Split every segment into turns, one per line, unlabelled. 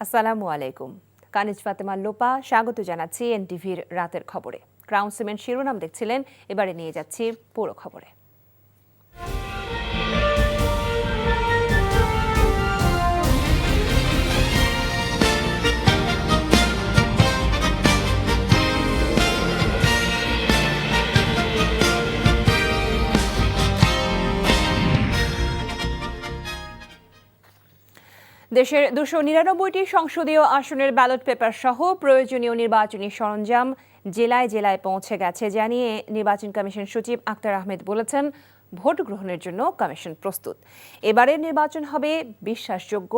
আসসালামু আলাইকুম। কানিজ ফাতেমা লোপা স্বাগত জানাচ্ছি এনটিভির রাতের খবরে। ক্রাউন সিমেন্ট শিরোনাম দেখছিলেন, এবারে নিয়ে যাচ্ছি পুরো খবরে। দেশের 299টি সংসদীয় আসনের ব্যালট পেপার সহ প্রয়োজনীয় নির্বাচনী সরঞ্জাম জেলায় জেলায় পৌঁছে গেছে জানিয়ে নির্বাচন কমিশন সচিব আক্তার আহমেদ বলেছেন, ভোট গ্রহণের জন্য কমিশন প্রস্তুত। এবারের নির্বাচন হবে বিশ্বাসযোগ্য,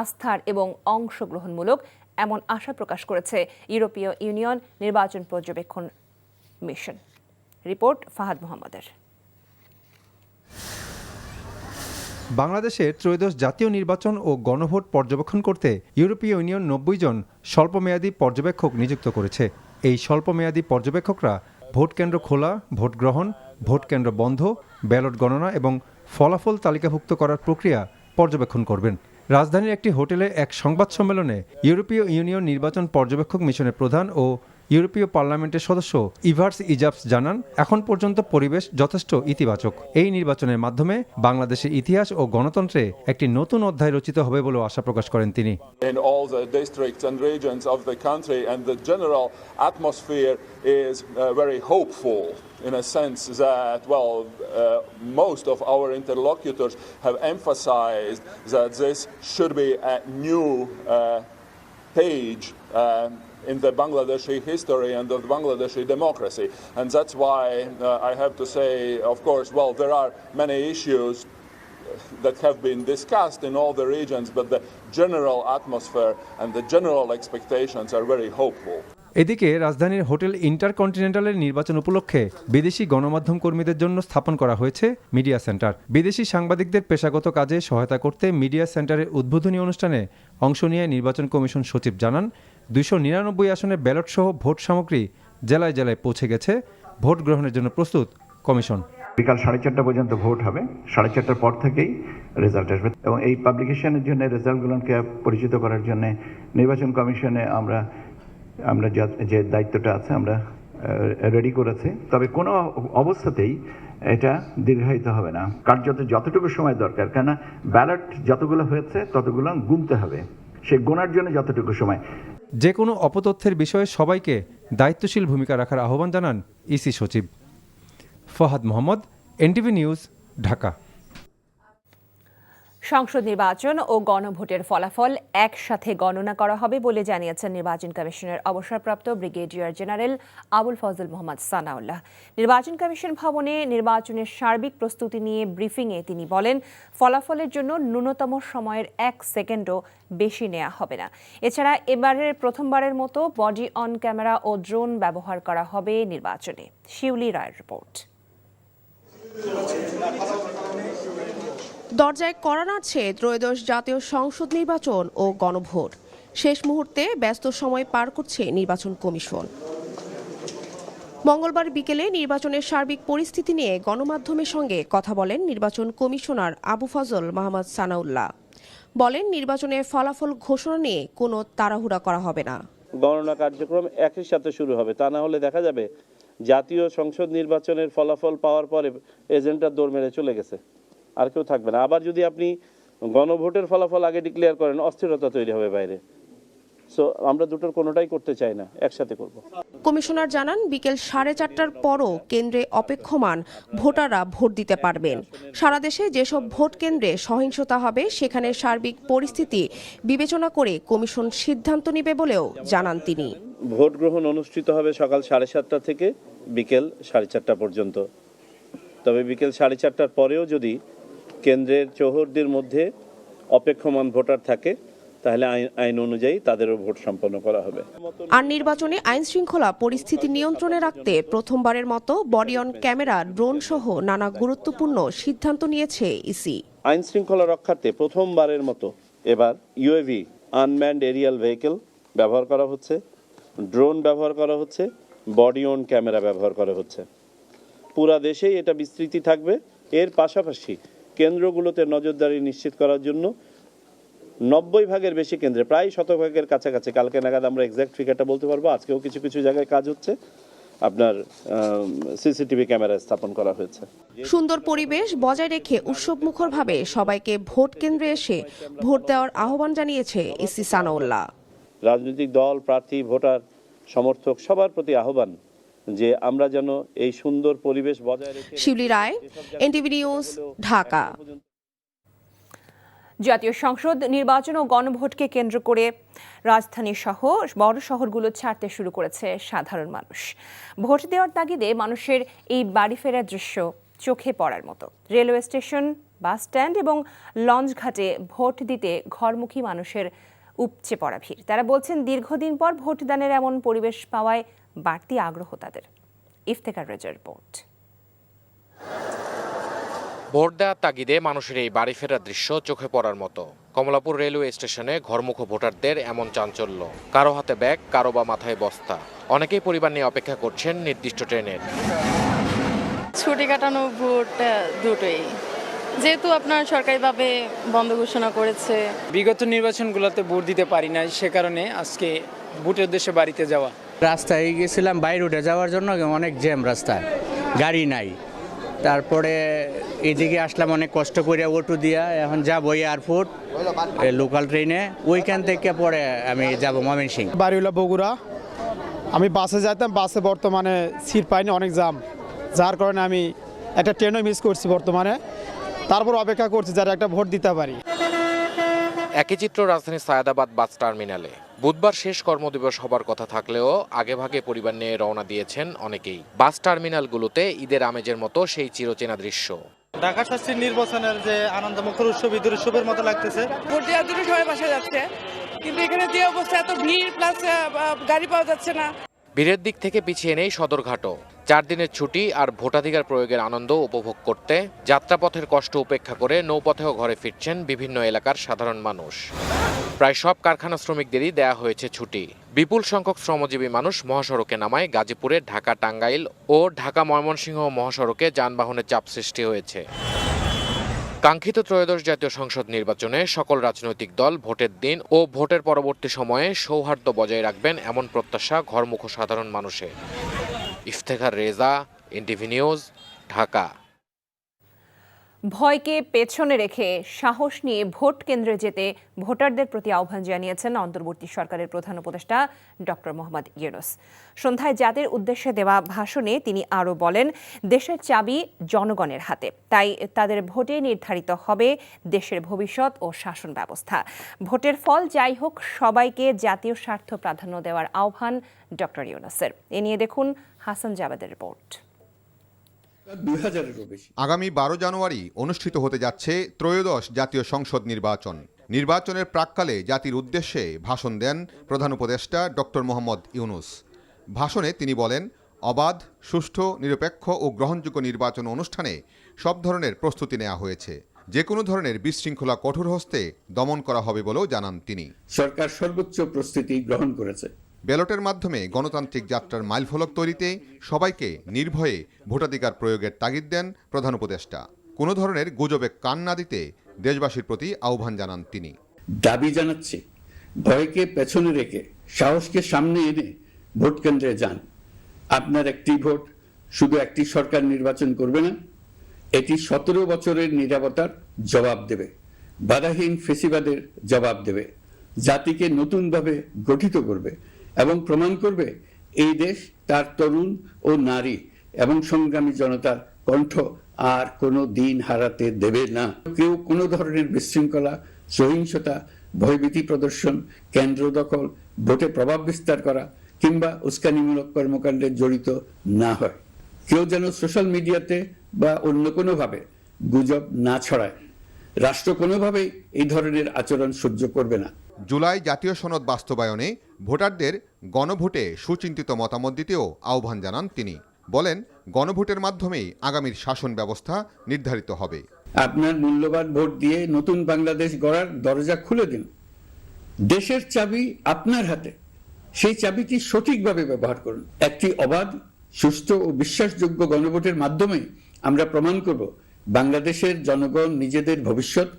আস্থার এবং অংশগ্রহণমূলক, এমন আশা প্রকাশ করেছে ইউরোপীয় ইউনিয়ন নির্বাচন পর্যবেক্ষণ মিশন। রিপোর্ট ফাহাদ মোহাম্মদের।
বাংলাদেশের ত্রয়োদশ জাতীয় নির্বাচন ও গণভোট পর্যবেক্ষণ করতে ইউরোপীয় ইউনিয়ন 90 জন স্বল্পমেয়াদী পর্যবেক্ষক নিযুক্ত করেছে। এই স্বল্পমেয়াদী পর্যবেক্ষকরা ভোট কেন্দ্র খোলা, ভোট গ্রহণ, ভোট কেন্দ্র বন্ধ, ব্যালট গণনা এবং ফলাফল তালিকাভুক্ত করার প্রক্রিয়া পর্যবেক্ষণ করবেন। রাজধানীর একটি হোটেলে এক সংবাদ সম্মেলনে ইউরোপীয় ইউনিয়ন নির্বাচন পর্যবেক্ষক মিশনের প্রধান ও ইউরোপীয় পার্লামেন্টের সদস্য ইভার্স ইজাবস জানান, এখন পর্যন্ত পরিবেশ যথেষ্ট ইতিবাচক। এই নির্বাচনের মাধ্যমে বাংলাদেশের ইতিহাস ও গণতন্ত্রে একটি নতুন অধ্যায় রচিত হবে বলে আশা প্রকাশ করেন তিনি।
In all the districts and regions of the country, and the general atmosphere is very hopeful, in a sense that, most of our interlocutors have emphasized that this should be a new page in the Bangladeshi history and of Bangladeshi democracy. And that's why I have to say, of course, there are many issues that have been discussed in all the regions, but the general atmosphere and the general expectations are very hopeful.
এদিকে রাজধানীর hotel ইন্টারকন্টিনেন্টালের নির্বাচন উপলক্ষে বিদেশি গণমাধ্যম কর্মীদের জন্য স্থাপন করা হয়েছে মিডিয়া সেন্টার। বিদেশি সাংবাদিকদের পেশাগত কাজে সহায়তা করতে মিডিয়া সেন্টারের উদ্বোধনী অনুষ্ঠানে অংশ নিয়ে নির্বাচন কমিশন সচিব জানান, 299 আসনের ব্যালট সহ ভোট সামগ্রী জেলায় জেলায় পৌঁছে গেছে। ভোট গ্রহণের জন্য প্রস্তুত কমিশন।
বিকাল 4:30 পর্যন্ত ভোট হবে, 4:30 পর থেকেই রেজাল্ট আসবে এবং এই পাবলিকেশনের জন্য, রেজাল্টগুলোকে পরিচিত করার জন্য নির্বাচন কমিশনে আমরা যে দায়িত্বটা আছে আমরা রেডি করেছি। তবে কোনো অবস্থাতেই এটা দীর্ঘায়িত হবে না, কার্যত যতটুকু সময় দরকার, কেননা ব্যালট যতগুলো হয়েছে ততগুলো গুনতে হবে, সে গোনার জন্য যতটুকু সময়।
যে কোনো অপতথ্যের বিষয়ে সবাইকে দায়িত্বশীল ভূমিকা রাখার আহ্বান জানান ইসি সচিব। Fahad Mohammad, NTV news, Dhaka.
সংসদ নির্বাচন ও গণভোটের ফলাফল একসাথে গণনা করা হবে বলে জানিয়েছেন নির্বাচন কমিশনের অবসরপ্রাপ্ত ব্রিগেডিয়ার জেনারেল আবুল ফজল মোহাম্মদ সানাউল্লাহ। নির্বাচন কমিশন ভবনে নির্বাচনের সার্বিক প্রস্তুতি নিয়ে ব্রিফিংয়ে তিনি বলেন, ফলাফলের জন্য ন্যূনতম সময়ের 1 সেকেন্ডও বেশি নেওয়া হবে না। এছাড়া এবারের প্রথমবারের মতো বডি অন ক্যামেরা ও ড্রোন ব্যবহার করা হবে নির্বাচনে। শিউলি রায়ের রিপোর্ট।
দরজায় কড়া নাড়ছে ত্রয়োদশ জাতীয় সংসদ নির্বাচন ও গণভোট। শেষ মুহূর্তে ব্যস্ত সময় পার করছে নির্বাচন কমিশন। মঙ্গলবার বিকেলে নির্বাচনের সার্বিক পরিস্থিতি নিয়ে গণমাধ্যমের সঙ্গে কথা বলেন নির্বাচন কমিশনার আবু ফজল মোহাম্মদ সানাউল্লাহ। বলেন, নির্বাচনের ফলাফল ঘোষণা নিয়ে কোনো তাড়াহুড়া করা হবে না।
গণনা কার্যক্রম একই সাথে শুরু হবে, তা না হলে দেখা যাবে জাতীয় সংসদ নির্বাচনের ফলাফল পাওয়ার পরে এজেন্টরা দৌড় মেরে চলে গেছে, আর কেউ থাকবে না। আবার যদি আপনি গণভোটের ফলাফল আগে ডিক্লেয়ার করেন, অস্থিরতা তৈরি হবে বাইরে। সো আমরা দুটোর কোনোটাই করতে চাই না, একসাথে করব।
কমিশনার জানান, বিকেল 4:30টার পরও কেন্দ্রে অপেক্ষমান ভোটাররা ভোট দিতে পারবেন। সারা দেশে যেসব ভোট কেন্দ্রে সহিংসতা হবে সেখানে সার্বিক পরিস্থিতি বিবেচনা করে কমিশন সিদ্ধান্ত নেবে বলেও জানান তিনি।
ভোট গ্রহণ অনুষ্ঠিত হবে সকাল 7:30 থেকে বিকেল 4:30 পর্যন্ত। তবে বিকেল 4:30টার পরেও যদি কেন্দ্রের চৌহদ্দির মধ্যে অপেক্ষমান ভোটার থাকে, তাহলে আইন অনুযায়ী তাদেরও ভোট সম্পন্ন করা হবে।
আর নির্বাচনে আইন শৃঙ্খলা পরিস্থিতি নিয়ন্ত্রণে রাখতে প্রথমবারের মতো বডি অন ক্যামেরা, ড্রোন সহ নানা গুরুত্বপূর্ণ সিদ্ধান্ত নিয়েছে ইসি।
আইন শৃঙ্খলা রক্ষার্থে প্রথমবারের মতো এবার ইউএভি, আনম্যান্ড এরিয়াল ভেহিকেল ব্যবহার করা হচ্ছে, ড্রোন ব্যবহার করা হচ্ছে, বডি অন ক্যামেরা ব্যবহার করা হচ্ছে। পুরা দেশেই এটা বিস্তৃতি থাকবে। এর পাশাপাশি কেন্দ্রগুলোতে নজরদারি নিশ্চিত করার জন্য 90 ভাগের বেশি কেন্দ্রে, প্রায় শতভাগের কাছাকাছি, কালকে নাগাদ আমরা এক্সাক্ট ফিগারটা বলতে পারবো। আজকেও কিছু কিছু জায়গায় কাজ হচ্ছে, আপনার সিসিটিভি ক্যামেরা স্থাপন করা হয়েছে।
সুন্দর পরিবেশ বজায় রেখে উৎসবমুখরভাবে সবাইকে ভোট কেন্দ্রে এসে ভোট দেওয়ার আহ্বান জানিয়েছে ইসি সানাউল্লাহ।
রাজনৈতিক দল, প্রার্থী, ভোটার, সমর্থক সবার প্রতি আহ্বান যে আমরা যেন এই সুন্দর পরিবেশ বজায় রেখে।
শিউলি রায়, এনটিভি নিউজ, ঢাকা।
জাতীয় সংসদ নির্বাচন ও গণভোটকে কেন্দ্র করে রাজধানী সহ বড় শহরগুলো ছাড়তে শুরু করেছে সাধারণ মানুষ। ভোট দেওয়ার তাগিদে মানুষের এই বাড়ি ফেরার দৃশ্য চোখে পড়ার মতো। রেলওয়ে স্টেশন, বাস স্ট্যান্ড এবং লঞ্চ ঘাটে ভোট দিতে ঘরমুখী মানুষের উপচে পড়া ভিড়। তারা বলছেন দীর্ঘদিন পর ভোটদানের এমন পরিবেশ পাওয়ায় বাড়তি আগ্রহ তাদের। ইফতেখার রেজার রিপোর্ট।
ভোট দেওয়ার তাগিদে মানুষের এই বাড়ি ফেরার দৃশ্য চোখে পড়ার মতো। কমলাপুর রেলওয়ে স্টেশনে ঘরমুখো ভোটারদের এমন চাঞ্চল্য। কারো হাতে ব্যাগ, কারো বা মাথায় বস্তা। অনেকেই পরিবার নিয়ে অপেক্ষা করছেন নির্দিষ্ট ট্রেনের।
ছুটি কাটানো ভোট দুটোই, যেহেতু আপনার সরকারিভাবে বন্ধ ঘোষণা করেছে।
বিগত নির্বাচনগুলোতে ভোট দিতে পারি না, সে কারণে আজকে ভোটের উদ্দেশ্যে বাড়িতে যাওয়া।
রাস্তায় গেছিলাম বাই রোডে যাওয়ার জন্য, অনেক জ্যাম রাস্তায়, গাড়ি নাই। তারপরে এদিকে আসলাম অনেক কষ্ট করে অটো দিয়া, এখন যাবো এয়ারপোর্ট লোকাল ট্রেনে, ওইখান থেকে পরে আমি যাব ময়মনসিংহ।
বাড়ি হলো বগুড়া। আমি বাসে যেতাম, বাসে বর্তমানে সিট পাইনি, অনেক জাম, যার কারণে আমি একটা ট্রেনও মিস করছি বর্তমানে। তারপর অপেক্ষা করছি যারা একটা ভোট দিতে পারি।
একই চিত্র রাজধানীর সায়দাবাদ বাস টার্মিনালে। বুধবার শেষ কর্মদিবস হবার কথা থাকলেও আগেভাগে পরিবার নিয়ে রওনা দিয়েছেন অনেকেই। বাস টার্মিনালগুলোতে ঈদের আমেজের মতো সেই চিরচেনা দৃশ্য।
ঢাকা শাস্তির নির্বাচনের যে আনন্দমুখর উৎসব, ঈদের উৎসবের মতো লাগতেছে।
ভোট দেওয়ার জন্য সবাই বাসা যাচ্ছে, কিন্তু এখানে যে অবস্থা, এত ভিড়, প্লাস গাড়ি পাওয়া যাচ্ছে না।
ভিড়ের দিক থেকে পিছিয়ে নেই সদরঘাটও। 4 দিনের ছুটি আর ভোটাধিকার প্রয়োগের আনন্দ উপভোগ করতে যাত্রাপথের কষ্ট উপেক্ষা করে নৌপথেও ঘরে ফিরছেন বিভিন্ন এলাকার সাধারণ মানুষ। প্রায় সব কারখানা শ্রমিকদেরই দেয়া হয়েছে ছুটি। বিপুল সংখ্যক শ্রমজীবী মানুষ মহাসড়কে নামায় গাজীপুরে ঢাকা টাঙ্গাইল ও ঢাকা ময়মনসিংহ মহাসড়কে যানবাহনের চাপ সৃষ্টি হয়েছে। কাঙ্ক্ষিত ত্রয়োদশ জাতীয় সংসদ নির্বাচনে সকল রাজনৈতিক দল ভোটের দিন ও ভোটের পরবর্তী সময়ে সৌহার্দ্য বজায় রাখবেন এমন প্রত্যাশা ঘরমুখো সাধারণ মানুষের। Iftekhar Reza, NTV news, Dhaka.
ভয়কে পেছনে রেখে সাহস নিয়ে ভোট কেন্দ্রে যেতে ভোটারদের প্রতি আহ্বান জানিয়েছেন অন্তর্বর্তী সরকারের প্রধান উপদেষ্টা ডক্টর মোহাম্মদ ইউনূস। সন্ধ্যায় জাতির উদ্দেশ্যে দেওয়া ভাষণে তিনি আরও বলেন, দেশের চাবি জনগণের হাতে, তাই তাদের ভোটে নির্ধারিত হবে দেশের ভবিষ্যৎ ও শাসন ব্যবস্থা। ভোটের ফল যাই হোক, সবাইকে জাতীয় স্বার্থ প্রাধান্য দেওয়ার আহ্বান ডক্টর ইউনূসের। এ নিয়ে দেখুন হাসান জাবেদের রিপোর্ট।
আগামী 12 জানুয়ারি অনুষ্ঠিত হতে যাচ্ছে ত্রয়োদশ জাতীয় সংসদ নির্বাচন। নির্বাচনের প্রাক্কালে জাতির উদ্দেশ্যে ভাষণ দেন প্রধান উপদেষ্টা ডক্টর মোহাম্মদ ইউনূস। ভাষণে তিনি বলেন, অবাধ, সুষ্ঠু, নিরপেক্ষ ও গ্রহণযোগ্য নির্বাচন অনুষ্ঠানে সব ধরনের প্রস্তুতি নেওয়া হয়েছে। যে কোনো ধরনের বিশৃঙ্খলা কঠোর হস্তে দমন করা হবে বলেও জানান তিনি।
সরকার সর্বোচ্চ প্রস্তুতি গ্রহণ করেছে।
ব্যালটের মাধ্যমে গণতান্ত্রিক যাত্রার মাইলফলক তৈরিতে সবাইকে নির্ভয়ে ভোটাধিকার প্রয়োগের তাগিদ দেন প্রধান উপদেষ্টা। কোনো ধরনের গুজবে কান না দিতে দেশবাসীর প্রতি আহ্বান জানান তিনি।
দাবি জানাচ্ছি, ভয়কে পেছনে রেখে সাহসকে সামনে এনে ভোট কেন্দ্রে যান। আপনার একটি ভোট শুধু একটি সরকার নির্বাচন করবে না, এটি 17 বছরের নিরাপত্তার জবাব দেবে, বাধাহীন ফেসিবাদের জবাব দেবে, জাতিকে নতুনভাবে গঠিত করবে এবং প্রমাণ করবে এই দেশ তার তরুণ ও নারী এবং সংগ্রামী জনতার কণ্ঠ আর কোনো দিন হারাতে দেবে না। কেউ কোনো ধরনের বিশৃঙ্খলা, সহিংসতা, ভয়ভীতি প্রদর্শন, কেন্দ্র দখল, ভোটে প্রভাব বিস্তার করা কিংবা উস্কানিমূলক কর্মকাণ্ডে জড়িত না হয়। কেউ যেন সোশ্যাল মিডিয়াতে বা অন্য কোনোভাবে গুজব না ছড়ায়। রাষ্ট্র কোনোভাবেই এই ধরনের আচরণ সহ্য করবে না।
জুলাই জাতীয় সনদ বাস্তবায়নে ভোটারদের গণভোটে সুচিন্তিত মতামত দিতেও আহ্বান জানান তিনি। বলেন, গণভোটের মাধ্যমেই আগামীর শাসন ব্যবস্থা নির্ধারিত হবে।
আপনার মূল্যবান ভোট দিয়ে নতুন বাংলাদেশ গড়ার দরজা খুলে দিন। দেশের চাবি আপনার হাতে, সেই চাবিটি সঠিকভাবে ব্যবহার করুন। একটি অবাধ, সুষ্ঠু ও বিশ্বাসযোগ্য গণভোটের মাধ্যমে আমরা প্রমাণ করব বাংলাদেশের জনগণ নিজেদের ভবিষ্যৎ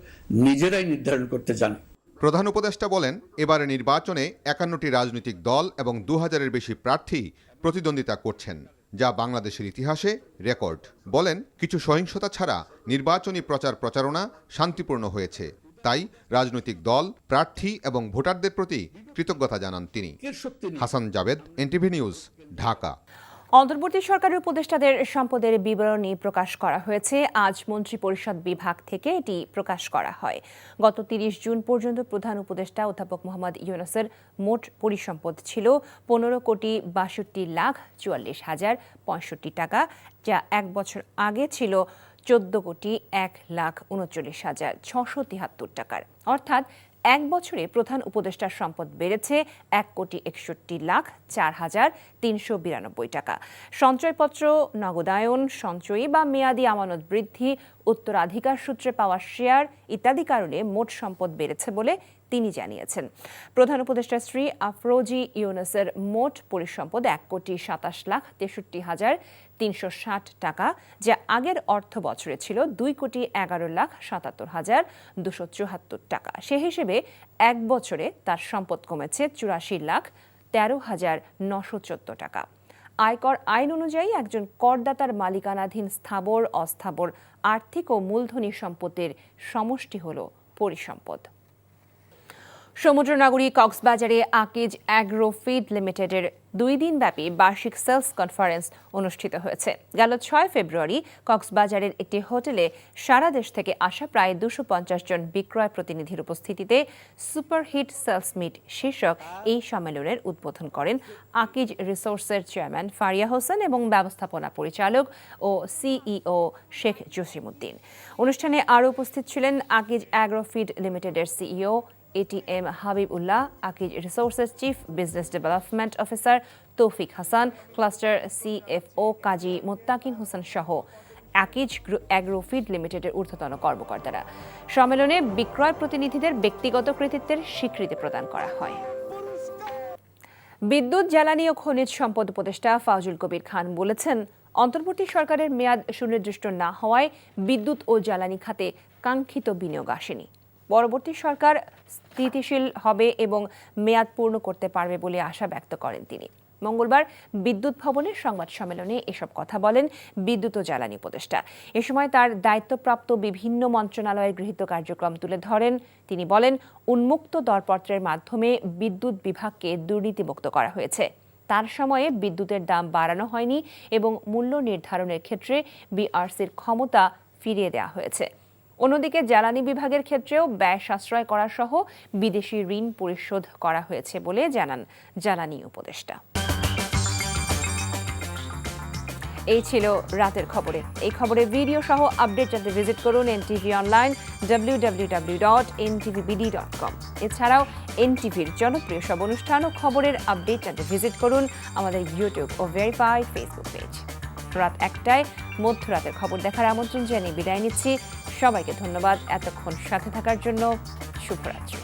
নিজেরাই নির্ধারণ করতে জানে।
প্রধান উপদেষ্টা বলেন, এবারে নির্বাচনে 51টি রাজনৈতিক দল এবং 2000-এর বেশি প্রার্থী প্রতিদ্বন্দ্বিতা করছেন, যা বাংলাদেশের ইতিহাসে রেকর্ড। বলেন, কিছু সহিংসতা ছাড়া নির্বাচনী প্রচারণা শান্তিপূর্ণ হয়েছে। তাই রাজনৈতিক দল, প্রার্থী এবং ভোটারদের প্রতি কৃতজ্ঞতা জানান তিনি। Hasan Javed, NTV news, Dhaka.
অন্তর্বর্তী সরকারের উপদেষ্টাদের সম্পদের বিবরণী প্রকাশ করা হয়েছে। আজ মন্ত্রিপরিষদ বিভাগ থেকে এটি প্রকাশ করা হয়। গত 30 জুন পর্যন্ত প্রধান উপদেষ্টা অধ্যাপক মোহাম্মদ ইউনূসের মোট পরিসম্পদ ছিল 15,62,44,065 টাকা, যা এক বছর আগে ছিল 14,1,39,673 টাকার। অর্থাৎ এক বছরে প্রধান উপদেষ্টার সম্পদ বেড়েছে 1,61,04,392 টাকা। সঞ্চয়পত্র, নগদায়ন, সঞ্চয়ী বা মেয়াদি আমানত বৃদ্ধি, উত্তরাধিকার সূত্রে পাওয়া শেয়ার ইত্যাদি কারণে মোট সম্পদ বেড়েছে বলে তিনি জানিয়েছেন। প্রধান উপদেষ্টা শ্রী আফরোজি ইউনূসের মোট পরিসম্পদ 1,67,63,360 টাকা, যা আগের অর্থ বছরে ছিল 2,11,77,274 টাকা। সে হিসেবে এক বছরে তার সম্পদ কমেছে 84,13,914 টাকা। আয়কর আইন অনুযায়ী একজন করদাতার মালিকানাধীন স্থাবর, অস্থাবর, আর্থিক ও মূলধনী সম্পত্তির সমষ্টি হল পরিসম্পদ। সমুদ্রনগরী কক্সবাজারে আকিজ অ্যাগ্রো ফিড লিমিটেডের 2 দিনব্যাপী বার্ষিক সেলস কনফারেন্স অনুষ্ঠিত হয়েছে। গেল 6 ফেব্রুয়ারি কক্সবাজারের একটি হোটেলে সারা দেশ থেকে আসা প্রায় 250 জন বিক্রয় প্রতিনিধির উপস্থিতিতে সুপারহিট সেলস মিট শীর্ষক এই সম্মেলনের উদ্বোধন করেন আকিজ রিসোর্সের চেয়ারম্যান ফারিয়া হোসেন এবং ব্যবস্থাপনা পরিচালক ও সিইও শেখ জসিমউদ্দিন। অনুষ্ঠানে আরও উপস্থিত ছিলেন আকিজ অ্যাগ্রো ফিড লিমিটেডের CEO ATM Habibullah, Akij resources chief business development officer তৌফিক হাসান, ক্লাস্টার CFO কাজী মোত্তাকিন হোসেন সহ আকিজ অ্যাগ্রো ফিড লিমিটেডের ঊর্ধ্বতন কর্মকর্তারা। সম্মেলনে বিক্রয় প্রতিনিধিদের ব্যক্তিগত কৃতিত্বের স্বীকৃতি প্রদান করা হয়। বিদ্যুৎ, জ্বালানি ও খনিজ সম্পদ উপদেষ্টা ফাউজুল কবির খান বলেছেন, অন্তর্বর্তী সরকারের মেয়াদ সুনির্দিষ্ট না হওয়ায় বিদ্যুৎ ও জ্বালানি খাতে কাঙ্ক্ষিত বিনিয়োগ আসেনি। পরবর্তী সরকার স্থিতিশীল হবে এবং মেয়াদ পূর্ণ করতে পারবে বলে আশা ব্যক্ত করেন তিনি। মঙ্গলবার বিদ্যুৎ ভবনের সংবাদ সম্মেলনে এসব কথা বলেন বিদ্যুৎ ও জ্বালানি উপদেষ্টা। এ সময় তার দায়িত্বপ্রাপ্ত বিভিন্ন মন্ত্রণালয়ের গৃহীত কার্যক্রম তুলে ধরেন। তিনি বলেন, উন্মুক্ত দরপত্রের মাধ্যমে বিদ্যুৎ বিভাগকে দুর্নীতিমুক্ত করা হয়েছে। তার সময়ে বিদ্যুতের দাম বাড়ানো হয়নি এবং মূল্য নির্ধারণের ক্ষেত্রে বিআরসির ক্ষমতা ফিরিয়ে দেওয়া হয়েছে। অন্যদিকে জ্বালানি বিভাগের ক্ষেত্রেও ব্যয় সাশ্রয় করা সহ বিদেশি ঋণ পরিশোধ করা হয়েছে বলে জানান জ্বালানি উপদেষ্টা। এই ছিল রাতের খবরে। এই খবরের ভিডিও সহ আপডেট জানতে ভিজিট করুন NTV অনলাইন www.ntvbd.com। এছাড়াও NTVর জনপ্রিয় সব অনুষ্ঠান ও খবরের আপডেট জানতে ভিজিট করুন আমাদের ইউটিউব ও ভেরিফাইড ফেসবুক পেজ। রাত 1টায় মধ্যরাতের খবর দেখার আমন্ত্রণ জানিয়ে বিদায় নিচ্ছি। সবাইকে ধন্যবাদ এতক্ষণ সাথে থাকার জন্য। শুভরাত্রি।